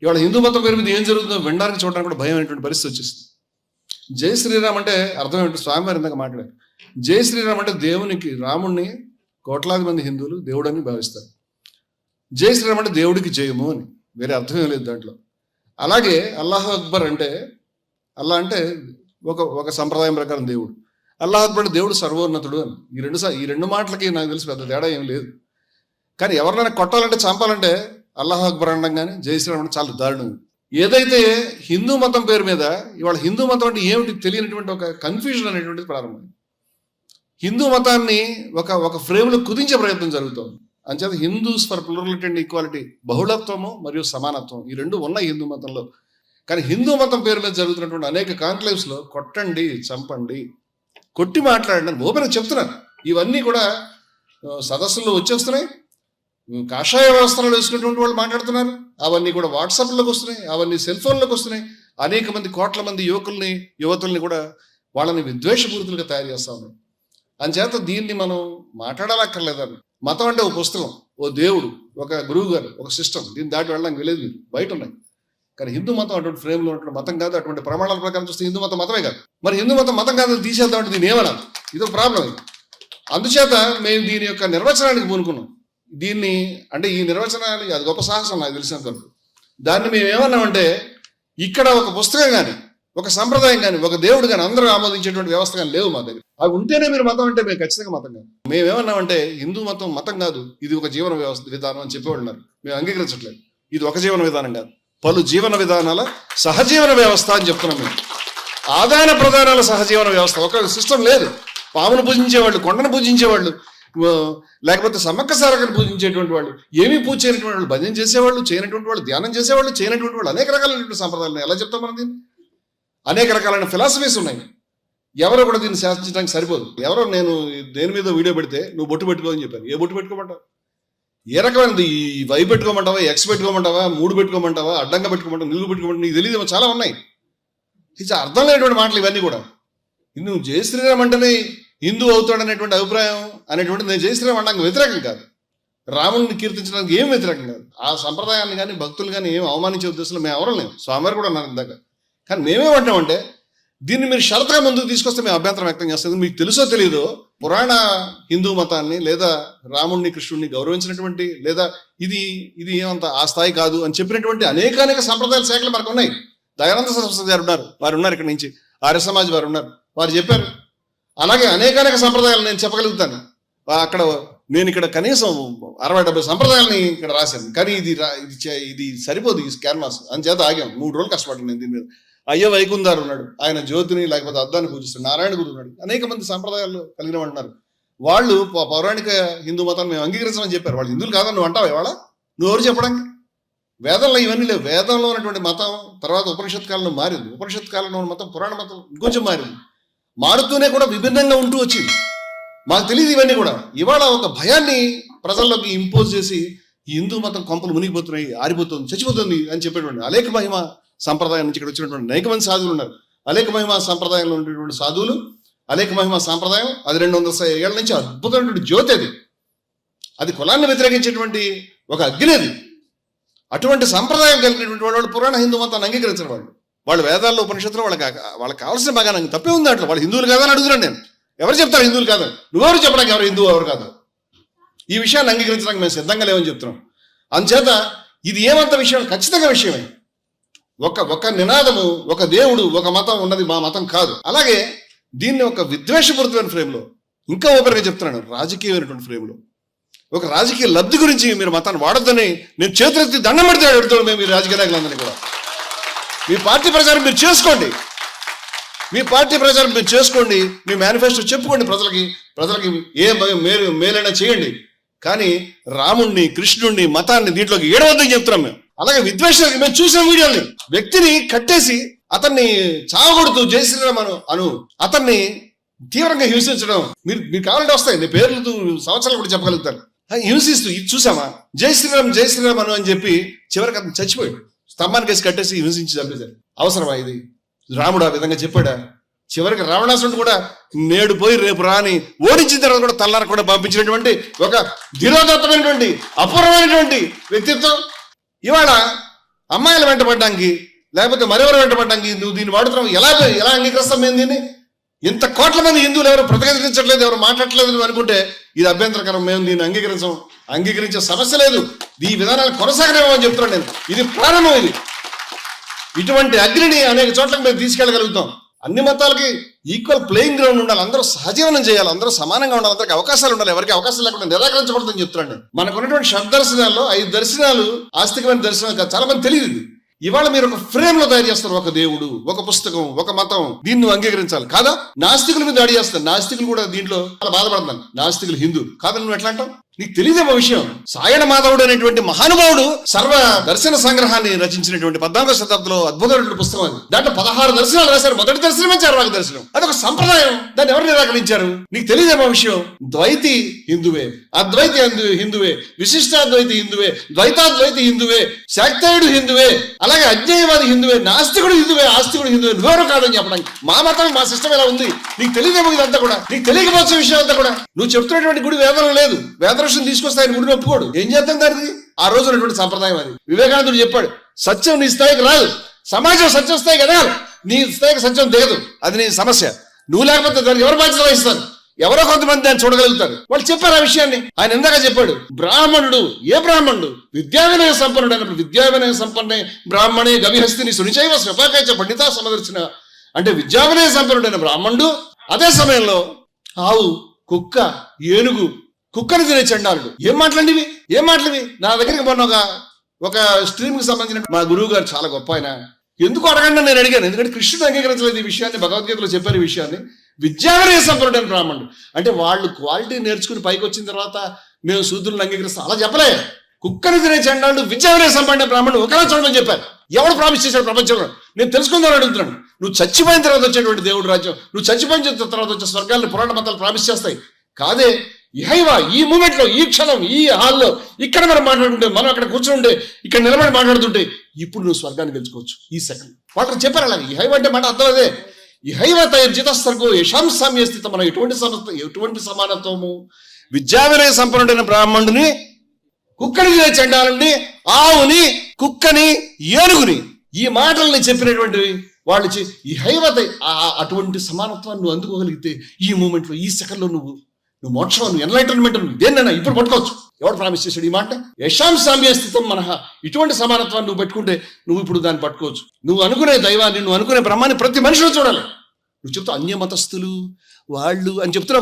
ఇవాళ హిందూ మతం పేరు మీద ఏం జరుగుతుందో వినడానికి చూడడానికి కూడా భయం అనేటువంటి పరిస్థితి వచ్చేస్తుంది. జై శ్రీరామ్ అంటే అర్థం ఏంటి? స్వామివారి ఇందాక మాట్లాడారు. జై శ్రీరామ్ అంటే దేవునికి, రాముణ్ణి కోట్లాది మంది హిందువులు దేవుడని భావిస్తారు. జై శ్రీరామ్ అంటే దేవుడికి జయము అని, వేరే అర్థమే లేదు దాంట్లో. అలాగే అల్లాహ్ అక్బర్ అంటే, అల్లా అంటే ఒక సంప్రదాయం ప్రకారం దేవుడు, అల్లాహ్ అక్బర్ అంటే దేవుడు సర్వోన్నతుడు అని. ఈ రెండు మాటలకి నాకు తెలిసి పెద్ద తేడా ఏం లేదు. కానీ ఎవరినైనా కొట్టాలంటే, చంపాలంటే అల్లాహ్ అక్బర్ అనడం కానీ జై శ్రీరామ్ అంటే చాలా దారుణం. ఏదైతే హిందూ మతం పేరు మీద ఇవాళ హిందూ మతం అంటే ఏమిటి తెలియనటువంటి ఒక కన్ఫ్యూజన్ అనేటువంటిది ప్రారంభమైంది. హిందూ మతాన్ని ఒక ఫ్రేమ్లో కుదించే ప్రయత్నం జరుగుతోంది. అంచేత Hindus for plurality and equality, బహుళత్వము మరియు సమానత్వం, ఈ రెండు ఉన్నాయి హిందూ మతంలో. కానీ హిందూ మతం పేరు మీద జరుగుతున్నటువంటి అనేక కాన్క్లేవ్స్లో కొట్టండి, చంపండి, కొట్టి మాట్లాడండి ఓపెన్ చెప్తున్నారు. ఇవన్నీ కూడా సదస్సుల్లో వచ్చేస్తున్నాయి. కాషాయ వ్యవస్థలు వేసుకున్నటువంటి వాళ్ళు మాట్లాడుతున్నారు. అవన్నీ కూడా వాట్సాప్లోకి వస్తున్నాయి, అవన్నీ సెల్ ఫోన్లోకి వస్తున్నాయి. అనేక మంది, కోట్ల మంది యువతుల్ని కూడా వాళ్ళని విద్వేషపూరితులుగా తయారు చేస్తా ఉన్నాయి. అంచేత దీన్ని మనం మాట్లాడాలక్కర్లేదని. మతం అంటే ఒక పుస్తకం, ఓ దేవుడు, ఒక గురువు గారు, ఒక సిస్టమ్, దీన్ని దాటి వెళ్ళడానికి వెళ్ళేది మీరు బయట ఉన్నాయి. కానీ హిందూ మతం అటువంటి ఫ్రేమ్లో ఉన్నటువంటి మతం కాదు. అటువంటి ప్రమాణాల ప్రకారం చూస్తే హిందూ మతం మతమే కాదు. మరి హిందూ మతం కాదని తీసేద్దామంటే దీన్ని ఏమనాలి? ఇదో ప్రాబ్లం ఇది. అందుచేత మేము దీని యొక్క నిర్వచనానికి పూనుకున్నాం. దీన్ని అంటే ఈ నిర్వచనాలు అది గొప్ప సాహసం నాకు తెలిసినంత వరకు. దాన్ని మేము ఏమన్నామంటే, ఇక్కడ ఒక పుస్తకం కానీ, ఒక సంప్రదాయం కానీ, ఒక దేవుడు కానీ అందరూ ఆమోదించేటువంటి వ్యవస్థ కానీ లేవు మా దగ్గర. అవి ఉంటేనే మీరు మతం అంటే మేము ఖచ్చితంగా మతం కాదు. మేమేమన్నామంటే హిందూ మతం కాదు, ఇది ఒక జీవన విధానం అని చెప్పేవాళ్ళున్నారు. మేము అంగీకరించట్లేదు. ఇది ఒక జీవన విధానం కాదు, పలు జీవన విధానాల సహజీవన వ్యవస్థ అని చెప్తున్నాం మేము. ఆదాన ప్రధానాల సహజీవన వ్యవస్థ. ఒక సిస్టమ్ లేదు. పామును పూజించేవాళ్ళు, కొండను పూజించేవాళ్ళు, లేకపోతే సమ్మక్క సారకను పూజించేటువంటి వాళ్ళు, ఏమీ పూజ చేయనటువంటి వాళ్ళు, భజన చేసేవాళ్ళు, చేయనటువంటి వాళ్ళు, ధ్యానం చేసేవాళ్ళు, చేయనటువంటి వాళ్ళు, అనేక రకాలైనటువంటి సంప్రదాయాలు ఎలా చెప్తాం మనం దీన్ని? అనేక రకాలైన ఫిలాసఫీస్ ఉన్నాయి. ఎవరో కూడా దీన్ని శాసించడానికి సరిపోదు. ఎవరో నేను దేని మీద వీడియో పెడితే నువ్వు బొట్టు పెట్టుకో అని చెప్పాను. ఏ బొట్టు పెట్టుకోమంటావు? ఏ రకమైనది? ఈ వై పెట్టుకోమంటావా, ఎక్స్ పెట్టుకోమంటావా, 3 పెట్టుకోమంటావా, అడ్డంగా పెట్టుకోమంటావా, నిలువు పెట్టుకోమంటావా, నీకు తెలియదు, చాలా ఉన్నాయి. ఇది అర్థం లేనటువంటి మాటలు ఇవన్నీ కూడా. నువ్వు జై శ్రీరామ్ అంటేనే హిందూ అవుతాడనేటువంటి అభిప్రాయం అనేటువంటిది నేను జై శ్రీరామ్ అనడానికి వ్యతిరేకం కాదు. రాముడిని కీర్తించడానికి ఏం వ్యతిరేకం కాదు. ఆ సంప్రదాయాన్ని కానీ, భక్తులు కానీ ఏం అవమానించే ఉద్దేశంలో మేము ఎవరు లేము. స్వామివారు కూడా అన్నారు ఇందాక. కానీ మేమేమంటామంటే, దీన్ని మీరు షరతుగా ముందుకు తీసుకొస్తే మేము అభ్యంతరం వ్యక్తం చేస్తుంది. మీకు తెలుసో తెలియదో, పురాణ హిందూ మతాన్ని లేదా రాముడిని, కృష్ణుడిని గౌరవించినటువంటి, లేదా ఇది ఏమంత ఆ స్థాయి కాదు అని చెప్పినటువంటి అనేక సంప్రదాయాల శాఖలు మనకు ఉన్నాయి. దయానంద సరస్వతి గారు ఉన్నారు, వారు ఉన్నారు ఇక్కడ నుంచి, ఆర్య సమాజ్ వారు ఉన్నారు, వారు చెప్పారు. అలాగే అనేక సంప్రదాయాలు నేను చెప్పగలుగుతాను. నేను ఇక్కడ కనీసం 60-70 సంప్రదాయాలని ఇక్కడ రాశాను. కానీ ఇది సరిపోదు ఈ క్యాన్వాస్. అందుచేత ఆగాం. 3 రోజులు కష్టపడ్డాను నేను దీని మీద. అయ్యో వైకుందారు ఉన్నాడు, ఆయన జ్యోతిని లేకపోతే అద్దాన్ని పూజిస్తాడు. నారాయణ గురు ఉన్నాడు, అనేక మంది సంప్రదాయాలు కలిగిన అంటున్నారు. వాళ్ళు పౌరాణిక హిందూ మతాన్ని మేము అంగీకరించమని చెప్పారు. వాళ్ళు హిందువులు కాదని నువ్వు అంటావు ఇవాళ? నువ్వు ఎవరు చెప్పడానికి? వేదంలో ఇవన్నీ లేవు. వేదంలో ఉన్నటువంటి మతం తర్వాత ఉపనిషత్ కాలంలో మారింది. ఉపనిషత్ కాలంలో ఉన్న మతం, పురాణ మతం ఇంకొంచెం మారింది. మారుతూనే కూడా విభిన్నంగా ఉంటూ వచ్చింది. మాకు తెలియదు ఇవన్నీ కూడా. ఇవాళ ఒక భయాన్ని ప్రజల్లోకి ఇంపోజ్ చేసి హిందూ మతం కొంపలు మునిగిపోతున్నాయి, ఆరిపోతుంది, చచ్చిపోతుంది అని చెప్పేటువంటి అలేక మహిమ సంప్రదాయం నుంచి ఇక్కడ వచ్చినటువంటి అనేక మంది సాధువులు ఉన్నారు. అలేక మహిమ సంప్రదాయంలో ఉండేటువంటి సాధువులు, అలేక మహిమ సంప్రదాయం అది 200 ఏళ్ల నుంచి అద్భుతమైనటువంటి జ్యోతి. అది కులాన్ని వ్యతిరేకించేటువంటి ఒక అగ్గిలేదు. అటువంటి సంప్రదాయం కలిగినటువంటి వాళ్ళు పురాణ హిందూ మతాన్ని అంగీకరించిన వాళ్ళు వేదాల్లో, ఉపనిషత్తులో వాళ్ళకి కావాల్సిన బాగా నాకు తప్పే ఉంది దాంట్లో. వాళ్ళు హిందువులు కాదని అడుగుతున్నాను నేను. ఎవరు చెప్తారు హిందువులు కాదని? నువ్వెవరు చెప్పడానికి ఎవరు హిందువు ఎవరు కాదు? ఈ విషయాన్ని అంగీకరించడానికి మేము సిద్ధంగా లేవని చెప్తున్నాం. అందుచేత ఇది ఏమంత విషయం? ఖచ్చితంగా విషయమే. ఒక నినాదము, ఒక దేవుడు, ఒక మతం ఉన్నది మా మతం కాదు. అలాగే దీన్ని ఒక విద్వేషపూరితమైన ఫ్రేమ్లో, ఇంకా ఓపెన్గా చెప్తున్నాను, రాజకీయమైనటువంటి ఫ్రేమ్లో, ఒక రాజకీయ లబ్ధి గురించి మీరు మతాన్ని వాడొద్దని నేను చేతులెత్తి దండం పెడితే అడుగుతాను. మేము ఈ రాజకీయ నాయకులందరినీ కూడా, మీ పార్టీ ప్రచారం మీరు చేసుకోండి, మీ మేనిఫెస్టో చెప్పుకోండి, ప్రజలకి ఏ మేలైనా చేయండి. కానీ రాముణ్ణి, కృష్ణుణ్ణి, మతాన్ని దీంట్లోకి ఏడవద్దని చెప్తున్నాం మేము. అలాగే విద్వేషాలకి మేము చూసిన వీడియోని, వ్యక్తిని కట్టేసి అతన్ని చావగొడుతూ జై శ్రీరామ్ అను అతన్ని తీవ్రంగా హింసించడం, మీరు కావాలంటే వస్తాయి, నీ పేర్లు సంవత్సరాలు కూడా చెప్పగలుగుతారు. హింసిస్తూ ఇది చూసామా, జై శ్రీరామ్ అను అని చెప్పి చివరికి అతను చచ్చిపోయాడు. స్తంభానికి వేసి కట్టేసి హింసించి చంపేశారు. అవసరమా ఇది? రాముడు ఆ విధంగా చెప్పాడా? చివరికి రావణాసురుడు కూడా నేడు పోయి రేపు రాని ఓడించిన తర్వాత కూడా తల్లార కూడా పంపించినటువంటి ఒక ధీరోదత్తమైనటువంటి అపూర్వమైనటువంటి వ్యక్తిత్వం. ఇవాళ అమ్మాయిలు వెంటబడ్డానికి లేకపోతే మరెవరు వెంటబడ్డానికి నువ్వు దీన్ని వాడుతున్నావు, ఎలా అంగీకరిస్తాం మేము దీన్ని? ఇంత కోట్ల మంది హిందువులు ఎవరు ప్రతిఘటించట్లేదు, ఎవరు మాట్లాడట్లేదు నువ్వు అనుకుంటే ఇది అభ్యంతరకరం. మేము దీన్ని అంగీకరించే సమస్య లేదు, ఈ విధానాలు కొనసాగలేమని చెప్తున్నాను నేను. ఇది ప్రారంభం. ఇది ఇటువంటి అగ్నిని అనేక చోట్లకు మేము తీసుకెళ్ళగలుగుతాం. అన్ని మతాలకి ఈక్వల్ ప్లేయింగ్ గ్రౌండ్ ఉండాలి, అందరూ సహజీవనం చేయాలి, అందరూ సమానంగా ఉండాలి, అందరికి అవకాశాలు ఉండాలి, ఎవరికి అవకాశం లేకుండా నిరాకరించకూడదని చెప్తున్నాను. మనకు ఉన్నటువంటి షడ్దర్శనాల్లో 5 దర్శనాలు ఆస్తికమైన దర్శనాలు కాదు, చాలా మంది తెలియదు. ఇవాళ మీరు ఒక ఫ్రేమ్ లో తయారు చేస్తారు, ఒక దేవుడు, ఒక పుస్తకం, ఒక మతం, దీన్ని అంగీకరించాలి కాదా? నాస్తికుల మీద దాడి చేస్తారు, నాస్తికులు కూడా దీంట్లో చాలా బాధపడతాను. నాస్తికులు హిందూ కాదని నువ్వు ఎట్లా అంటావు? నీకు తెలియదేమో విషయం. సాయణ మాధవుడు అనేటువంటి మహానుభావుడు సర్వ దర్శన సంగ్రహాన్ని రచించినటువంటి 14వ శతాబ్దంలో అద్భుతమైనటువంటి పుస్తకం అది. దాంట్లో 16 దర్శనాలు రాశారు. మొదటి దర్శనమే చార్వాక దర్శనం. అదొక సంప్రదాయం, దాన్ని ఎవరు నిరాకరించారు? నీకు తెలియదేమో విషయం. ద్వైతి హిందువే, అద్వైతి హిందువే, విశిష్టాద్వైతి హిందువే, ద్వైతాద్వైతి హిందువే, శాక్తేయుడు హిందువే, అలాగే అజ్ఞేయవాది హిందువే, నాస్తికుడు హిందువే, ఆస్తికుడు హిందువే. నువ్వెవరో కాదని చెప్పడానికి మా మతం, మా సిస్టమ్ ఎలా ఉంది నీకు తెలియదేమో. ఇదంతా కూడా నీకు తెలియకపోవచ్చు విషయం అంతా కూడా. నువ్వు చెప్తున్నటువంటి గుడి వేదన లేదు, వేదరక్షణ తీసుకొస్తే ఆయన గుడిని ఒప్పుకోడు. ఏం చేద్దాం దానికి? ఆ రోజు ఉన్నటువంటి సంప్రదాయం అది. వివేకానందుడు చెప్పాడు, సత్యం నీ స్థాయికి రాదు, సమాజం సత్యం స్థాయికి ఎదగాలి, నీ స్థాయికి సత్యం దిగదు, అది నీ సమస్య. నువ్వు లేకపోతే దానికి ఎవరు బాధ్యత వహిస్తారు? ఎవరో కొంతమంది దాన్ని చూడగలుగుతారు. వాళ్ళు చెప్పారు ఆ విషయాన్ని. ఆయన ఇందాక చెప్పాడు, బ్రాహ్మణుడు, ఏ బ్రాహ్మణుడు? విద్యావినయ సంపన్నుడు అయినప్పుడు విద్యావినయ సంపన్నే బ్రాహ్మణే గవిహస్తిని సునిచైవ స్వపాకైచ పండిత సమదర్శన అంటే విద్యావినయ సంపన్నుడైన బ్రాహ్మణుడు. అదే సమయంలో ఆవు, కుక్క, ఏనుగు, కుక్కని తినే చండాలుడు. ఏం మాట్లాడివి? నా దగ్గరికి మొన్న ఒక స్ట్రీమ్ కి సంబంధించిన మా గురువు గారు చాలా గొప్ప ఆయన. ఎందుకు అడగండి నేను అడిగాను. ఎందుకంటే కృష్ణుడు అంగీకరించలేదు ఈ విషయాన్ని, భగవద్గీతలో చెప్పారు ఈ విషయాన్ని. విద్యావినయ సంపన్నుడైన బ్రాహ్మణుడు అంటే వాళ్ళు క్వాలిటీ నేర్చుకుని పైకి వచ్చిన తర్వాత మేము శూద్రులను అంగీకరిస్తాం అలా చెప్పలే. కుక్కని తినే చండాలుడు విద్యావినయ సంపన్నుడైన బ్రాహ్మణుడు ఒకలా చూడమని చెప్పారు. ఎవడు ప్రామిస్ చేశాడు ప్రపంచంలో? నేను తెలుసుకుందామని అడుగుతున్నాను. నువ్వు చచ్చిపోయిన తర్వాత వచ్చేటువంటి దేవుడు రాజ్యం, నువ్వు చచ్చిపోయిన తర్వాత వచ్చే స్వర్గాలను పురాణ మతాలు ప్రామిస్ చేస్తాయి కాదే. ఇహైవ ఈ మూమెంట్ లో, ఈ క్షణం, ఈ హాల్లో ఇక్కడ మనం మాట్లాడుతుంటే, మనం అక్కడ కూర్చుంటే, ఇక్కడ నిలబడి మాట్లాడుతుంటే ఇప్పుడు నువ్వు స్వర్గాన్ని గెలుచుకోవచ్చు ఈ సెకండ్. వాళ్ళు చెప్పారు అలాగే. ఇహైవ అంటే మాట అర్థం అదే. ఇహైవ తైర్జితస్తర్గో యశాం సామ్య స్థిత. మనం ఎటువంటి సమానత్వము? విద్యావినయ సంపన్నుడైన బ్రాహ్మణుని, కుక్కని చండాలని, ఆవుని, కుక్కని, ఏనుగుని, ఈ మాటల్ని చెప్పినటువంటి వాళ్ళు ఇహైవ అటువంటి సమానత్వాన్ని నువ్వు అందుకోగలిగితే ఈ మూమెంట్ లో, ఈ సెకండ్ లో నువ్వు మోక్షం, నువ్వు ఎన్లైటన్మెంట్, నువ్వు దేన్నైనా ఇప్పుడు పట్టుకోవచ్చు. ఎవడు ప్రామిస్ చేశాడు ఈ మాట? యశాం సామ్య స్థితం మనహ. ఇటువంటి సమానత్వాన్ని నువ్వు పెట్టుకుంటే నువ్వు ఇప్పుడు దాన్ని పట్టుకోవచ్చు. నువ్వు అనుకునే దైవాన్ని, నువ్వు అనుకునే బ్రహ్మాన్ని ప్రతి మనిషిలో చూడాలి. నువ్వు చెప్తావు అన్య మతస్థులు వాళ్ళు అని చెప్తున్నావు.